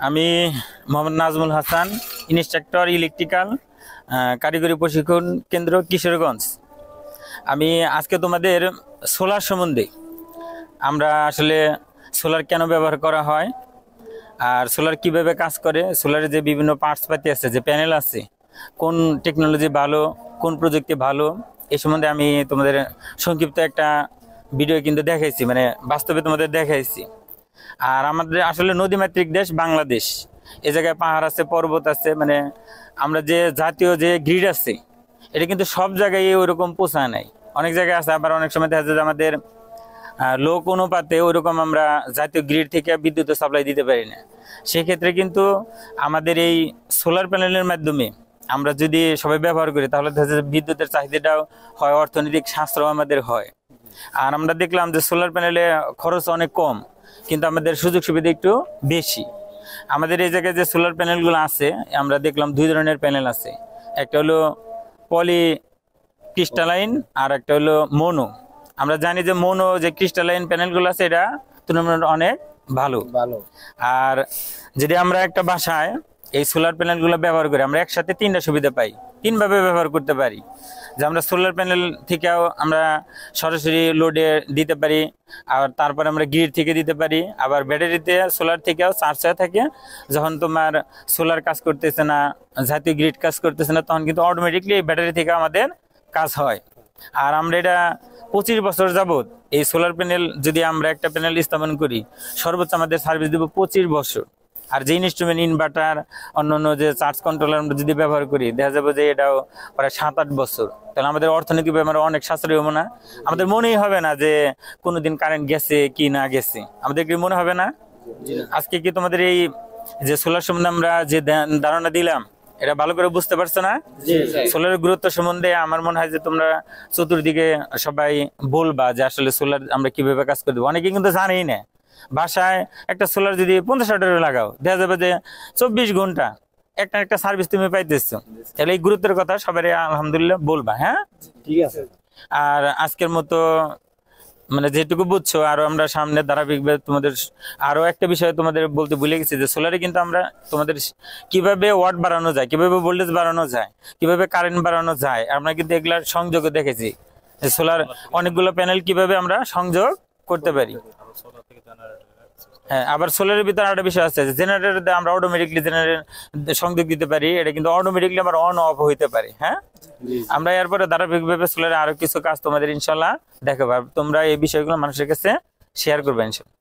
আমি Mohammad Nazmul Hasan, instructor electrical, কারিগরি প্রশিক্ষণ কেন্দ্র কিশোরগঞ্জ। আমি আজকে তোমাদের সোলার সম্বন্ধে, আমরা আসলে সোলার কেন ব্যবহার করা হয় আর সোলার কিভাবে কাজ করে, সোলারের যে বিভিন্ন পার্টস পাতি আছে, যে প্যানেল আছে, কোন টেকনোলজি ভালো, কোন প্রযুক্তি ভালো, এই সম্বন্ধে আমি তোমাদের সংক্ষিপ্ত একটা ভিডিও কিন্তু দেখাইছি, মানে বাস্তবে তোমাদের দেখাইছি। আর আমাদের আসলে নদীমাতৃক দেশ বাংলাদেশ, এ জায়গায় পাহাড় আছে, পর্বত আছে, মানে আমরা যে জাতীয় যে গ্রিড আছে এটা কিন্তু সব জায়গায় ওইরকম পৌঁছায় নাই। অনেক জায়গায় আছে, আবার অনেক সময় দেখা যায় যে আমাদের লোক অনুপাতে ওইরকম আমরা জাতীয় গ্রিড থেকে বিদ্যুৎ সাপ্লাই দিতে পারি না। সেক্ষেত্রে কিন্তু আমাদের এই সোলার প্যানেলের মাধ্যমে আমরা যদি সবাই ব্যবহার করি তাহলে দেখা যায় বিদ্যুতের চাহিদাটাও হয়, অর্থনৈতিক সাশ্রয় আমাদের হয়। আর আমরা দেখলাম যে সোলার প্যানেলে খরচ অনেক কম, কিন্তু আমাদের সুযোগ সুবিধা একটু বেশি। আমাদের এই জায়গায় যে সোলার প্যানেলগুলো আছে, আমরা দেখলাম দুই ধরনের প্যানেল আছে, একটা হলো পলি ক্রিস্টালাইন আর একটা হলো মোনো। আমরা জানি যে মোনো যে ক্রিস্টালাইন প্যানেলগুলো আছে এটা তুলনামূলক অনেক ভালো। আর যদি আমরা একটা বাসায় এই সোলার প্যানেলগুলো ব্যবহার করি, আমরা একসাথে তিনটা সুবিধা পাই, তিনভাবে ব্যবহার করতে পারি। যে আমরা সোলার প্যানেল থেকেও আমরা সরাসরি লোডে দিতে পারি, আর তারপরে আমরা গ্রিড থেকে দিতে পারি, আবার ব্যাটারিতে সোলার থেকেও চার্জ হয়ে থাকে। যখন তোমার সোলার কাজ করতেছে না, জাতীয় গ্রিড কাজ করতেছে না, তখন কিন্তু অটোমেটিকলি এই ব্যাটারি থেকে আমাদের কাজ হয়। আর আমরা এটা 25 বছর যাবত এই সোলার প্যানেল যদি আমরা একটা প্যানেল স্থাপন করি, সর্বোচ্চ আমাদের সার্ভিস দেব 25 বছর। আর যে ইনস্ট্রুমেন্ট, ইনভার্টার, অন্যান্য যে চার্জ কন্ট্রোলার আমরা যদি ব্যবহার করি, দেখা যাবে যে এটাও প্রায় 7-8 বছর। তাহলে আমাদের অর্থনৈতিক ব্যাপারে অনেক সাশ্রয় হবে না। আমাদের মনেই হবে না যে কোনোদিন কারেন্ট গেছে কি না গেছে, আমাদের কি মনে হবে না? আজকে কি তোমাদের এই যে সোলার সম্বন্ধে আমরা যে ধারণা দিলাম, এটা ভালো করে বুঝতে পারছো না? সোলারের গুরুত্ব সম্বন্ধে আমার মনে হয় যে তোমরা চতুর্দিকে সবাই বলবা যে আসলে সোলার আমরা কিভাবে কাজ করে দেবো। অনেকে কিন্তু জানেই না। বাসায় একটা সোলার যদি 50 টাকা লাগাও, দেখা যাবে যে 24 ঘন্টা একটা একটা সার্ভিস তুমি পাইতেছো। তাহলে এই গুরুত্বের কথা সবাই আলহামদুলিল্লাহ বলবা। হ্যাঁ, ঠিক আছে। আর আজকের মতো মানে যেটুকু বুঝছো, আরো আমরা সামনে ধারাবাহিকভাবে তোমাদের আরো একটা বিষয় তোমাদের বলতে ভুলে গেছি, যে সোলারে কিন্তু আমরা তোমাদের কিভাবে ওয়াট বাড়ানো যায়, কিভাবে ভোল্টেজ বাড়ানো যায়, কিভাবে কারেন্ট বাড়ানো যায়, আমরা কিন্তু এগুলার সংযোগও দেখেছি। সোলার অনেকগুলো প্যানেল কিভাবে আমরা সংযোগ করতে পারি। হ্যাঁ, আবার সোলারের ভিতরে একটা বিষয় আছে, জেনারেটর আমরা অটোমেটিকলি জেনারেটর সংযোগ দিতে পারি, এটা কিন্তু অটোমেটিকলি আবার অন অফ হইতে পারে। হ্যাঁ, আমরা এরপরে ধারাবাহিকভাবে সোলারে আরো কিছু কাজ তোমাদের ইনশাল্লাহ দেখাবো। তোমরা এই বিষয়গুলো মানুষের কাছে শেয়ার করবে ইনশাল্লাহ।